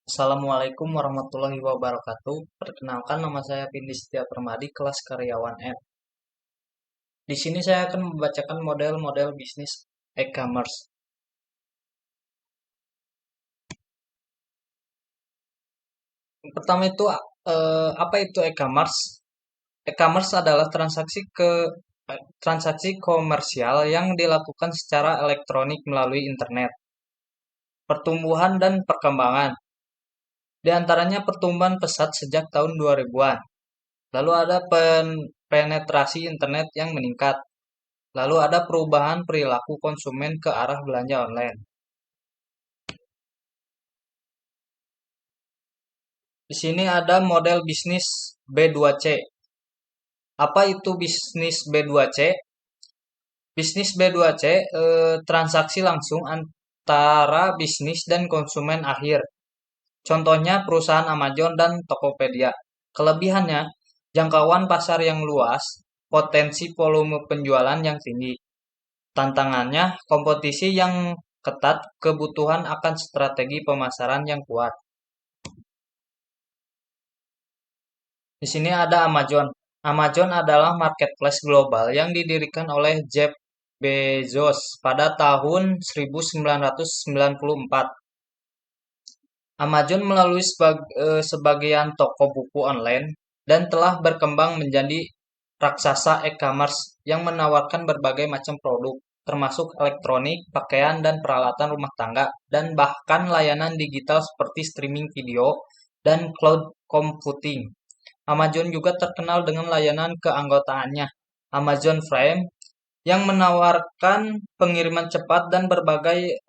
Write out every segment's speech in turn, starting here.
Assalamualaikum warahmatullahi wabarakatuh. Perkenalkan, nama saya Vindi Setia Permadi, kelas karyawan M. Di sini saya akan membacakan model-model bisnis e-commerce. Yang pertama itu apa itu e-commerce? E-commerce adalah transaksi komersial yang dilakukan secara elektronik melalui internet. Pertumbuhan dan perkembangan. Di antaranya pertumbuhan pesat sejak tahun 2000-an. Lalu ada penetrasi internet yang meningkat. Lalu ada perubahan perilaku konsumen ke arah belanja online. Di sini ada model bisnis B2C. Apa itu bisnis B2C? Bisnis B2C transaksi langsung antara bisnis dan konsumen akhir. Contohnya perusahaan Amazon dan Tokopedia. Kelebihannya, jangkauan pasar yang luas, potensi volume penjualan yang tinggi. Tantangannya, kompetisi yang ketat, kebutuhan akan strategi pemasaran yang kuat. Di sini ada Amazon. Amazon adalah marketplace global yang didirikan oleh Jeff Bezos pada tahun 1994. Amazon melalui sebagian toko buku online dan telah berkembang menjadi raksasa e-commerce yang menawarkan berbagai macam produk, termasuk elektronik, pakaian, dan peralatan rumah tangga, dan bahkan layanan digital seperti streaming video dan cloud computing. Amazon juga terkenal dengan layanan keanggotaannya, Amazon Prime, yang menawarkan pengiriman cepat dan berbagai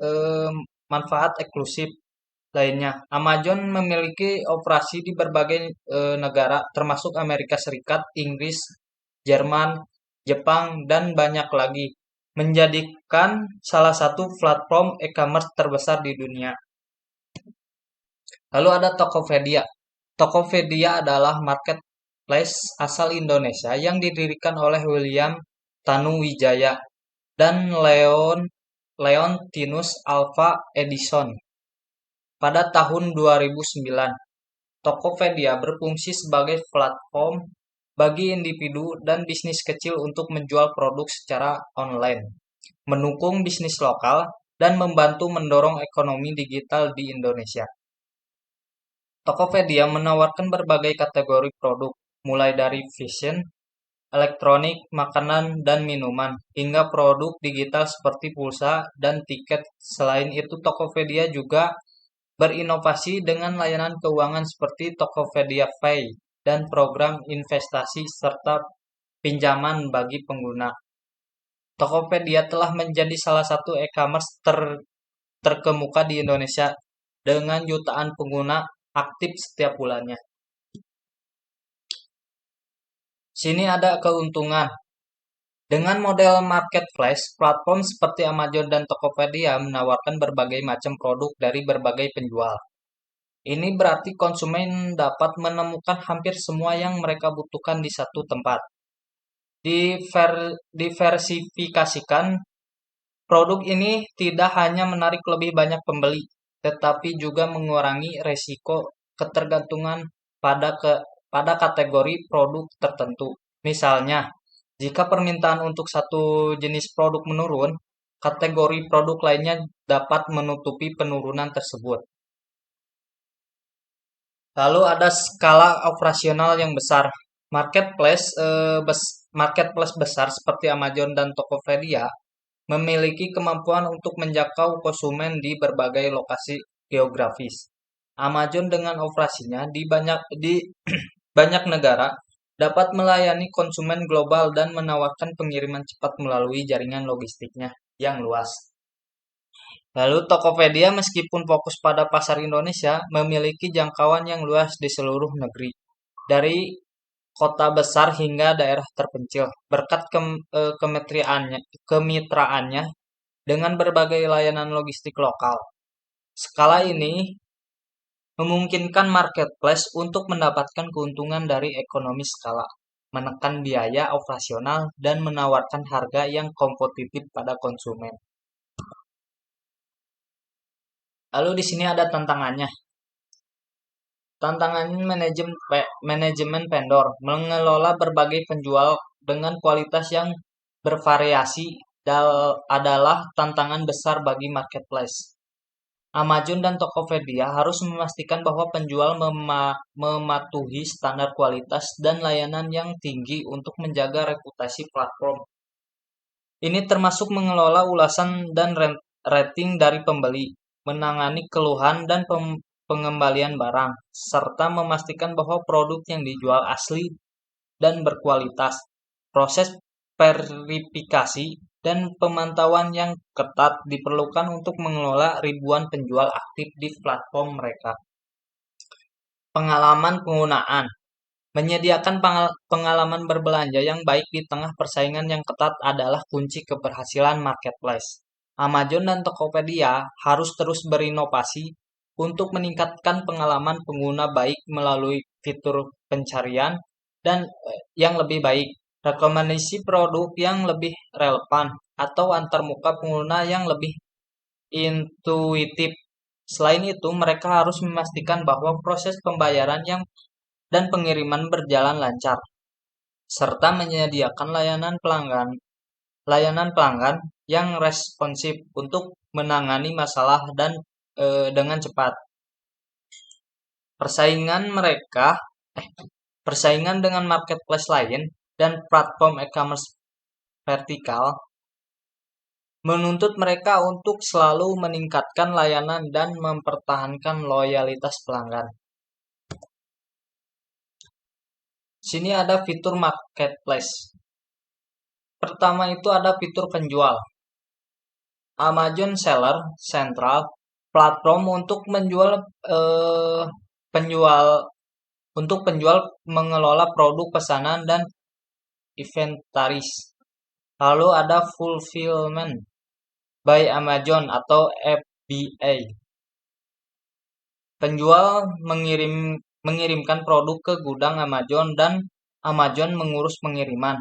manfaat eksklusif lainnya. Amazon memiliki operasi di berbagai negara, termasuk Amerika Serikat, Inggris, Jerman, Jepang, dan banyak lagi, menjadikan salah satu platform e-commerce terbesar di dunia. Lalu ada Tokopedia. Tokopedia adalah marketplace asal Indonesia yang didirikan oleh William Tanuwijaya dan Leontinus Alva Edison pada tahun 2009. Tokopedia berfungsi sebagai platform bagi individu dan bisnis kecil untuk menjual produk secara online, mendukung bisnis lokal, dan membantu mendorong ekonomi digital di Indonesia. Tokopedia menawarkan berbagai kategori produk, mulai dari fashion, elektronik, makanan, dan minuman, hingga produk digital seperti pulsa dan tiket. Selain itu, Tokopedia juga berinovasi dengan layanan keuangan seperti Tokopedia Pay dan program investasi serta pinjaman bagi pengguna. Tokopedia telah menjadi salah satu e-commerce terkemuka di Indonesia dengan jutaan pengguna aktif setiap bulannya. Sini ada keuntungan. Dengan model marketplace, platform seperti Amazon dan Tokopedia menawarkan berbagai macam produk dari berbagai penjual. Ini berarti konsumen dapat menemukan hampir semua yang mereka butuhkan di satu tempat. Diversifikasikan, produk ini tidak hanya menarik lebih banyak pembeli, tetapi juga mengurangi resiko ketergantungan pada kategori produk tertentu. Misalnya, jika permintaan untuk satu jenis produk menurun, kategori produk lainnya dapat menutupi penurunan tersebut. Lalu ada skala operasional yang besar. Marketplace besar seperti Amazon dan Tokopedia memiliki kemampuan untuk menjangkau konsumen di berbagai lokasi geografis. Amazon dengan operasinya di banyak negara dapat melayani konsumen global dan menawarkan pengiriman cepat melalui jaringan logistiknya yang luas. Lalu Tokopedia meskipun fokus pada pasar Indonesia memiliki jangkauan yang luas di seluruh negeri, dari kota besar hingga daerah terpencil, berkat kemitraannya dengan berbagai layanan logistik lokal. Skala ini memungkinkan marketplace untuk mendapatkan keuntungan dari ekonomi skala, menekan biaya operasional, dan menawarkan harga yang kompetitif pada konsumen. Lalu di sini ada tantangannya. Tantangan manajemen vendor mengelola berbagai penjual dengan kualitas yang bervariasi adalah tantangan besar bagi marketplace. Amazon dan Tokopedia harus memastikan bahwa penjual mematuhi standar kualitas dan layanan yang tinggi untuk menjaga reputasi platform. Ini termasuk mengelola ulasan dan rating dari pembeli, menangani keluhan dan pengembalian barang, serta memastikan bahwa produk yang dijual asli dan berkualitas. Proses verifikasi dan pemantauan yang ketat diperlukan untuk mengelola ribuan penjual aktif di platform mereka. Pengalaman penggunaan menyediakan pengalaman berbelanja yang baik di tengah persaingan yang ketat adalah kunci keberhasilan marketplace. Amazon dan Tokopedia harus terus berinovasi untuk meningkatkan pengalaman pengguna baik melalui fitur pencarian dan yang lebih baik, rekomendasi produk yang lebih relevan, atau antarmuka pengguna yang lebih intuitif. Selain itu, mereka harus memastikan bahwa proses pembayaran dan pengiriman berjalan lancar, serta menyediakan layanan pelanggan yang responsif untuk menangani masalah dengan cepat. Persaingan dengan marketplace lain dan platform e-commerce vertikal menuntut mereka untuk selalu meningkatkan layanan dan mempertahankan loyalitas pelanggan. Sini ada fitur marketplace. Pertama itu ada fitur penjual. Amazon Seller Central, platform untuk penjual mengelola produk pesanan dan inventaris. Lalu ada Fulfillment by Amazon atau FBA. Penjual mengirimkan produk ke gudang Amazon dan Amazon mengurus pengiriman.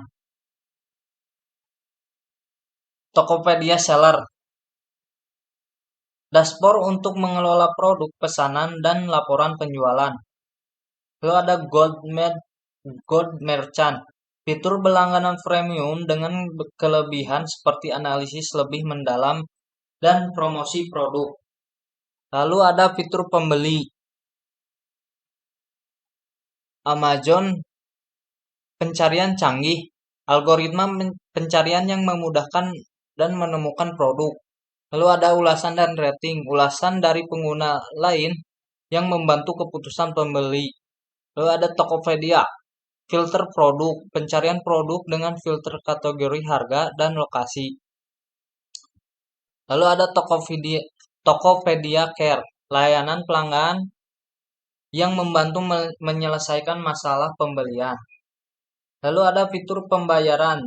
Tokopedia Seller, dashboard untuk mengelola produk pesanan dan laporan penjualan. Lalu ada Gold Merchant, fitur berlangganan premium dengan kelebihan seperti analisis lebih mendalam dan promosi produk. Lalu ada fitur pembeli. Amazon pencarian canggih, algoritma pencarian yang memudahkan dan menemukan produk. Lalu ada ulasan dan rating, ulasan dari pengguna lain yang membantu keputusan pembeli. Lalu ada Tokopedia, filter produk, pencarian produk dengan filter kategori harga dan lokasi. Lalu ada Tokopedia Care, layanan pelanggan yang membantu menyelesaikan masalah pembelian. Lalu ada fitur pembayaran.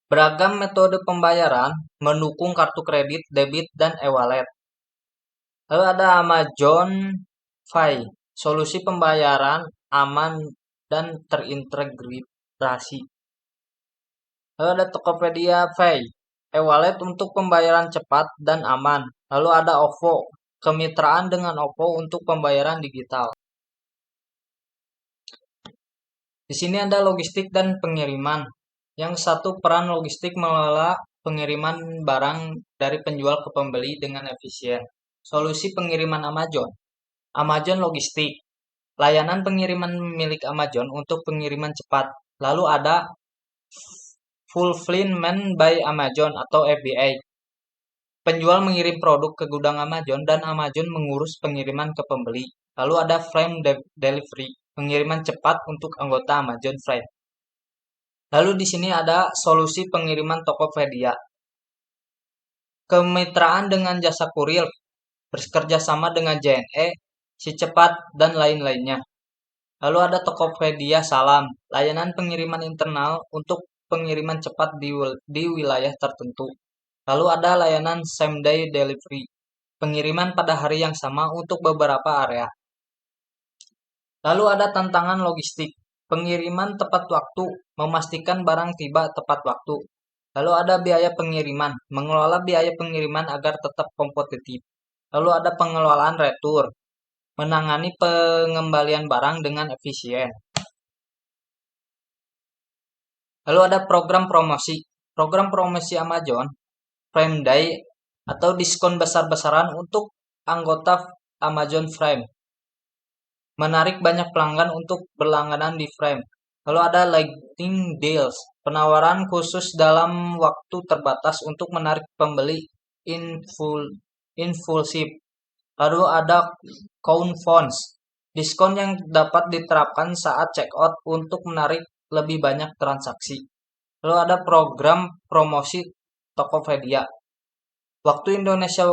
Beragam metode pembayaran mendukung kartu kredit, debit, dan e-wallet. Lalu ada Amazon Pay, solusi pembayaran aman dan terintegrasi. Lalu ada Tokopedia Pay, e-wallet untuk pembayaran cepat dan aman. Lalu ada OVO, kemitraan dengan OVO untuk pembayaran digital. Di sini ada logistik dan pengiriman. Yang satu, peran logistik mengelola pengiriman barang dari penjual ke pembeli dengan efisien. Solusi pengiriman Amazon. Amazon Logistik, layanan pengiriman milik Amazon untuk pengiriman cepat. Lalu ada Fulfillment by Amazon atau FBA. Penjual mengirim produk ke gudang Amazon dan Amazon mengurus pengiriman ke pembeli. Lalu ada Prime Delivery, pengiriman cepat untuk anggota Amazon Prime. Lalu di sini ada solusi pengiriman Tokopedia. Kemitraan dengan jasa kurir, bekerja sama dengan JNE, Si Cepat, dan lain-lainnya. Lalu ada Tokopedia Salam, layanan pengiriman internal untuk pengiriman cepat di wilayah tertentu. Lalu ada layanan Same Day Delivery, pengiriman pada hari yang sama untuk beberapa area. Lalu ada tantangan logistik, pengiriman tepat waktu, memastikan barang tiba tepat waktu. Lalu ada biaya pengiriman, mengelola biaya pengiriman agar tetap kompetitif. Lalu ada pengelolaan retur, menangani pengembalian barang dengan efisien. Lalu ada program promosi. Program promosi Amazon Prime Day atau diskon besar-besaran untuk anggota Amazon Prime. Menarik banyak pelanggan untuk berlangganan di Prime. Lalu ada Lightning Deals, penawaran khusus dalam waktu terbatas untuk menarik pembeli impulsif. Lalu ada count funds, diskon yang dapat diterapkan saat checkout untuk menarik lebih banyak transaksi. Lalu ada program promosi Tokopedia. Waktu Indonesia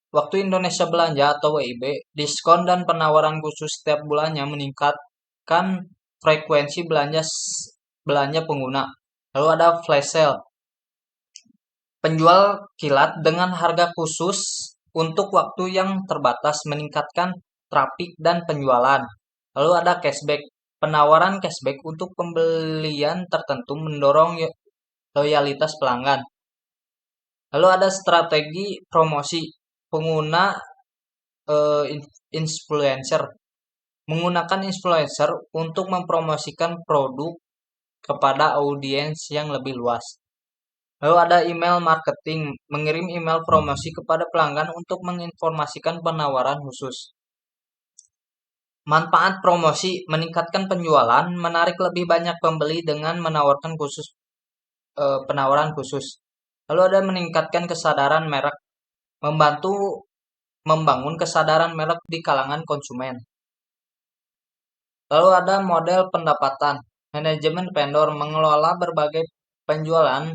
Waktu Indonesia Belanja atau WIB, diskon dan penawaran khusus setiap bulannya meningkatkan frekuensi belanja pengguna. Lalu ada flash sale, penjual kilat dengan harga khusus untuk waktu yang terbatas meningkatkan trafik dan penjualan. Lalu ada cashback, penawaran cashback untuk pembelian tertentu mendorong loyalitas pelanggan. Lalu ada strategi promosi pengguna influencer, menggunakan influencer untuk mempromosikan produk kepada audiens yang lebih luas. Lalu ada email marketing, mengirim email promosi kepada pelanggan untuk menginformasikan penawaran khusus. Manfaat promosi meningkatkan penjualan, menarik lebih banyak pembeli dengan penawaran khusus. Lalu ada meningkatkan kesadaran merek, membantu membangun kesadaran merek di kalangan konsumen. Lalu ada model pendapatan, manajemen vendor, mengelola berbagai penjualan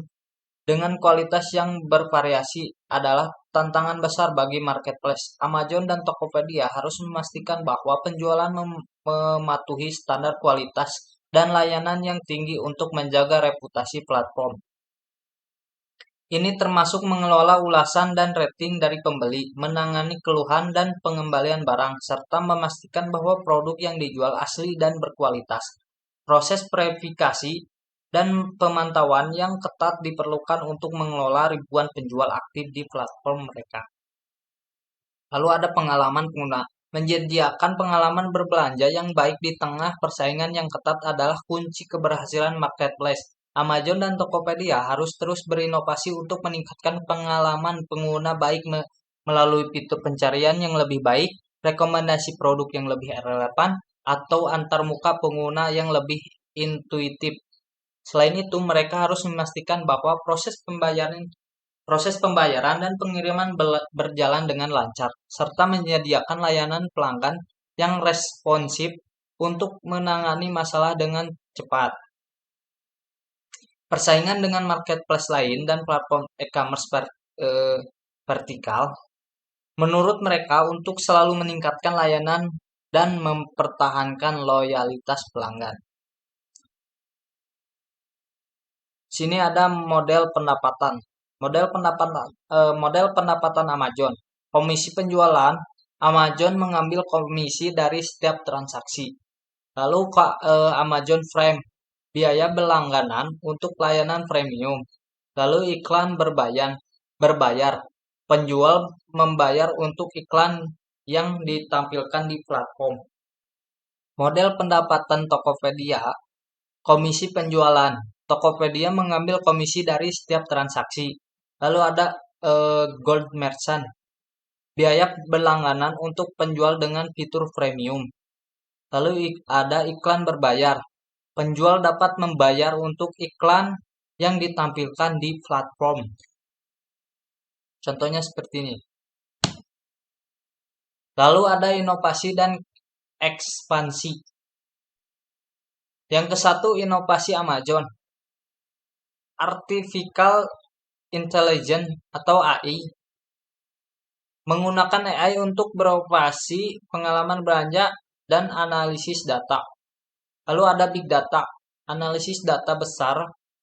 dengan kualitas yang bervariasi adalah tantangan besar bagi marketplace. Amazon dan Tokopedia harus memastikan bahwa penjualan mematuhi standar kualitas dan layanan yang tinggi untuk menjaga reputasi platform. Ini termasuk mengelola ulasan dan rating dari pembeli, menangani keluhan dan pengembalian barang, serta memastikan bahwa produk yang dijual asli dan berkualitas. Proses verifikasi dan pemantauan yang ketat diperlukan untuk mengelola ribuan penjual aktif di platform mereka. Lalu ada pengalaman pengguna. Menyediakan pengalaman berbelanja yang baik di tengah persaingan yang ketat adalah kunci keberhasilan marketplace. Amazon dan Tokopedia harus terus berinovasi untuk meningkatkan pengalaman pengguna baik melalui fitur pencarian yang lebih baik, rekomendasi produk yang lebih relevan, atau antarmuka pengguna yang lebih intuitif. Selain itu, mereka harus memastikan bahwa proses pembayaran dan pengiriman berjalan dengan lancar, serta menyediakan layanan pelanggan yang responsif untuk menangani masalah dengan cepat. Persaingan dengan marketplace lain dan platform e-commerce vertikal, menurut mereka untuk selalu meningkatkan layanan dan mempertahankan loyalitas pelanggan. Sini ada model pendapatan. Model pendapatan Amazon. Komisi penjualan, Amazon mengambil komisi dari setiap transaksi. Lalu Amazon Prime, biaya berlangganan untuk layanan premium. Lalu iklan berbayar. Penjual membayar untuk iklan yang ditampilkan di platform. Model pendapatan Tokopedia, komisi penjualan. Tokopedia mengambil komisi dari setiap transaksi. Lalu ada Gold Merchant, biaya berlangganan untuk penjual dengan fitur premium. Lalu ada iklan berbayar. Penjual dapat membayar untuk iklan yang ditampilkan di platform. Contohnya seperti ini. Lalu ada inovasi dan ekspansi. Yang ke-1, inovasi Amazon. Artificial Intelligence atau AI. Menggunakan AI untuk beroperasi pengalaman belanja dan analisis data. Lalu ada Big Data, analisis data besar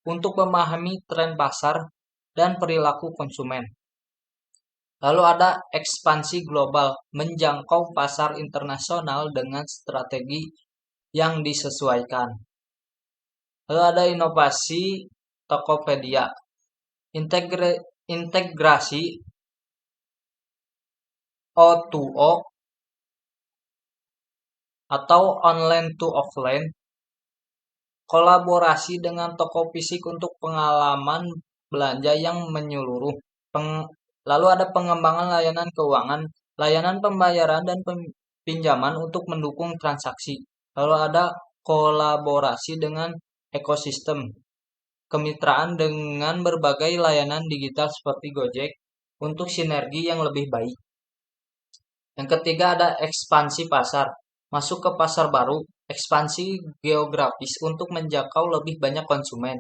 untuk memahami tren pasar dan perilaku konsumen. Lalu ada ekspansi global, menjangkau pasar internasional dengan strategi yang disesuaikan. Lalu ada inovasi Tokopedia, integrasi O2O atau online to offline, kolaborasi dengan toko fisik untuk pengalaman belanja yang menyeluruh. Lalu ada pengembangan layanan keuangan, layanan pembayaran dan pinjaman untuk mendukung transaksi. Lalu ada kolaborasi dengan ekosistem, kemitraan dengan berbagai layanan digital seperti Gojek untuk sinergi yang lebih baik. Yang ketiga ada ekspansi pasar, masuk ke pasar baru, ekspansi geografis untuk menjangkau lebih banyak konsumen.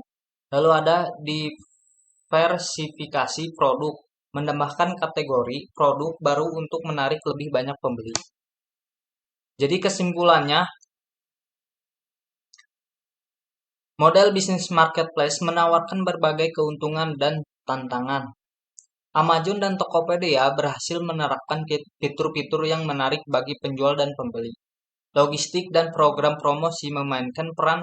Lalu ada diversifikasi produk, menambahkan kategori produk baru untuk menarik lebih banyak pembeli. Jadi kesimpulannya, model bisnis marketplace menawarkan berbagai keuntungan dan tantangan. Amazon dan Tokopedia berhasil menerapkan fitur-fitur yang menarik bagi penjual dan pembeli. Logistik dan program promosi memainkan peran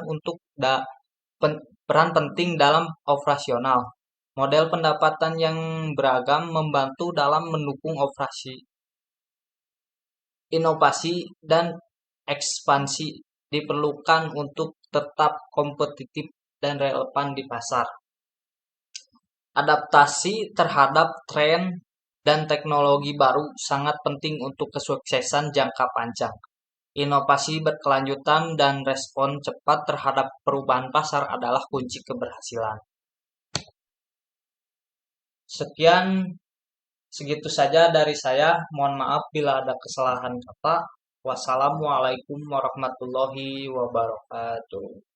penting dalam operasional. Model pendapatan yang beragam membantu dalam mendukung operasi. Inovasi dan ekspansi diperlukan untuk tetap kompetitif dan relevan di pasar. Adaptasi terhadap tren dan teknologi baru sangat penting untuk kesuksesan jangka panjang. Inovasi berkelanjutan dan respon cepat terhadap perubahan pasar adalah kunci keberhasilan. Sekian, segitu saja dari saya. Mohon maaf bila ada kesalahan kata. Wassalamualaikum warahmatullahi wabarakatuh.